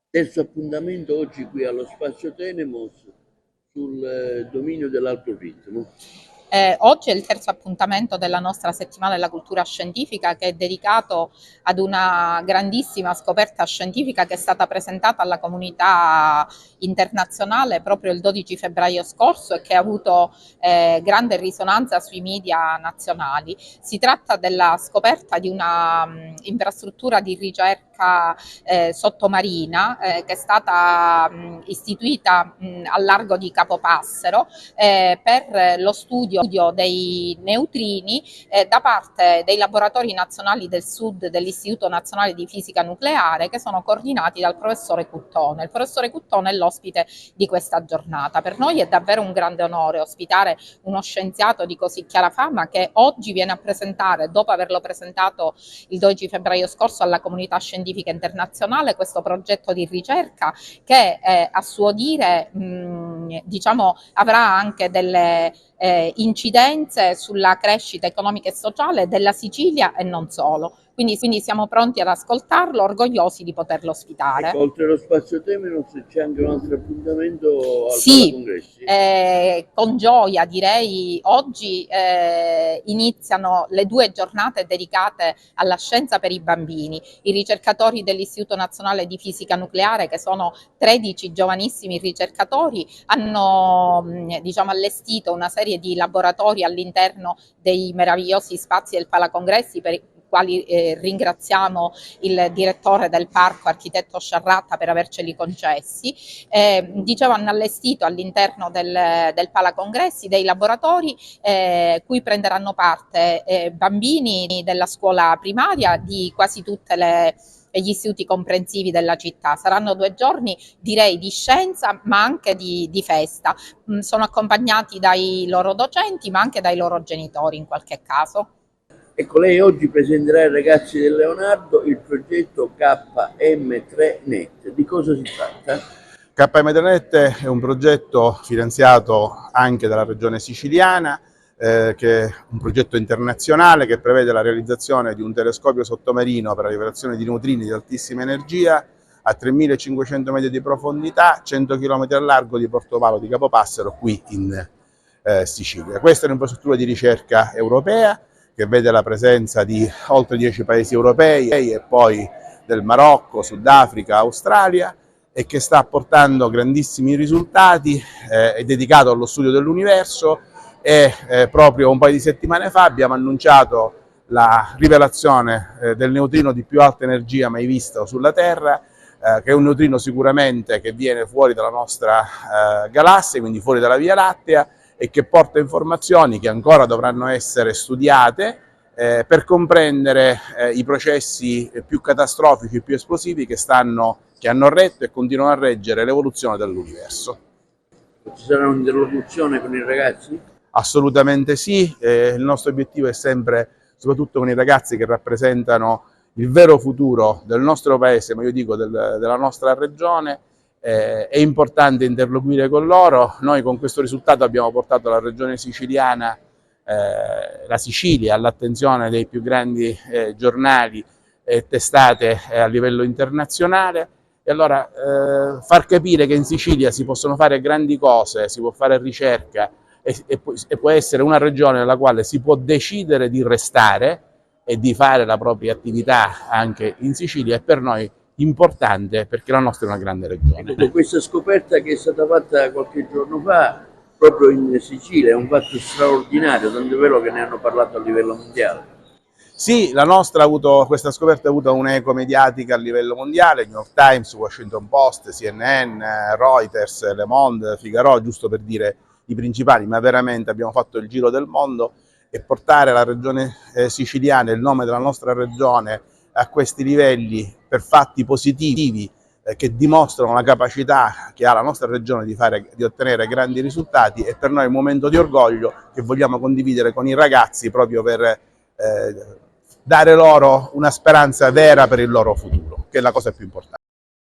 Terzo appuntamento oggi qui allo Spazio Tenemos sul dominio dell'alto ritmo. Oggi è il terzo appuntamento della nostra settimana della cultura scientifica, che è dedicato ad una grandissima scoperta scientifica che è stata presentata alla comunità internazionale proprio il 12 febbraio scorso e che ha avuto grande risonanza sui media nazionali. Si tratta della scoperta di una infrastruttura di ricerca sottomarina che è stata istituita al largo di Capopassero per lo studio dei neutrini da parte dei laboratori nazionali del Sud dell'Istituto Nazionale di Fisica Nucleare, che sono coordinati dal professore Cuttone. Il professore Cuttone è l'ospite di questa giornata. Per noi è davvero un grande onore ospitare uno scienziato di così chiara fama, che oggi viene a presentare, dopo averlo presentato il 12 febbraio scorso alla comunità scientifica internazionale, questo progetto di ricerca che a suo dire diciamo, avrà anche delle incidenze sulla crescita economica e sociale della Sicilia e non solo. Quindi siamo pronti ad ascoltarlo, orgogliosi di poterlo ospitare. Ecco, oltre allo Spazio Temenos c'è anche un altro appuntamento al Sì, Palacongressi. con gioia direi oggi iniziano le 2 giornate dedicate alla scienza per i bambini. I ricercatori dell'Istituto Nazionale di Fisica Nucleare, che sono 13 giovanissimi ricercatori, hanno diciamo, allestito una serie di laboratori all'interno dei meravigliosi spazi del Palacongressi, per quali ringraziamo il direttore del parco, architetto Sciarratta, per averceli concessi. Dicevo, hanno allestito all'interno del Palacongressi dei laboratori cui prenderanno parte bambini della scuola primaria di quasi tutte gli istituti comprensivi della città. Saranno 2 giorni, direi, di scienza ma anche di festa. Sono accompagnati dai loro docenti ma anche dai loro genitori in qualche caso. Ecco, lei oggi presenterà ai ragazzi del Leonardo il progetto KM3Net. Di cosa si tratta? KM3Net è un progetto finanziato anche dalla regione siciliana, che è un progetto internazionale che prevede la realizzazione di un telescopio sottomarino per la rivelazione di neutrini di altissima energia a 3.500 metri di profondità, 100 km a largo, di Portovalo di Capopassero, qui in Sicilia. Questa è un'infrastruttura di ricerca europea che vede la presenza di oltre 10 paesi europei e poi del Marocco, Sudafrica, Australia, e che sta portando grandissimi risultati, è dedicato allo studio dell'universo e proprio un paio di settimane fa abbiamo annunciato la rivelazione del neutrino di più alta energia mai visto sulla Terra, che è un neutrino sicuramente che viene fuori dalla nostra galassia, quindi fuori dalla Via Lattea, e che porta informazioni che ancora dovranno essere studiate per comprendere i processi più catastrofici, più esplosivi che hanno retto e continuano a reggere l'evoluzione dell'universo. Ci sarà un'interlocuzione con i ragazzi? Assolutamente sì, il nostro obiettivo è sempre, soprattutto con i ragazzi che rappresentano il vero futuro del nostro paese, ma io dico della nostra regione. È importante interloquire con loro. Noi con questo risultato abbiamo portato la regione siciliana, la Sicilia, all'attenzione dei più grandi giornali e testate a livello internazionale, e allora far capire che in Sicilia si possono fare grandi cose, si può fare ricerca e può essere una regione nella quale si può decidere di restare e di fare la propria attività anche in Sicilia, è per noi importante, perché la nostra è una grande regione. Ecco, questa scoperta che è stata fatta qualche giorno fa proprio in Sicilia è un fatto straordinario, tanto è vero che ne hanno parlato a livello mondiale. Sì, questa scoperta ha avuto un'eco mediatica a livello mondiale: New York Times, Washington Post, CNN, Reuters, Le Monde, Figaro, giusto per dire i principali, ma veramente abbiamo fatto il giro del mondo, e portare la regione siciliana, il nome della nostra regione, a questi livelli per fatti positivi che dimostrano la capacità che ha la nostra regione di ottenere grandi risultati, è per noi un momento di orgoglio che vogliamo condividere con i ragazzi, proprio per dare loro una speranza vera per il loro futuro, che è la cosa più importante.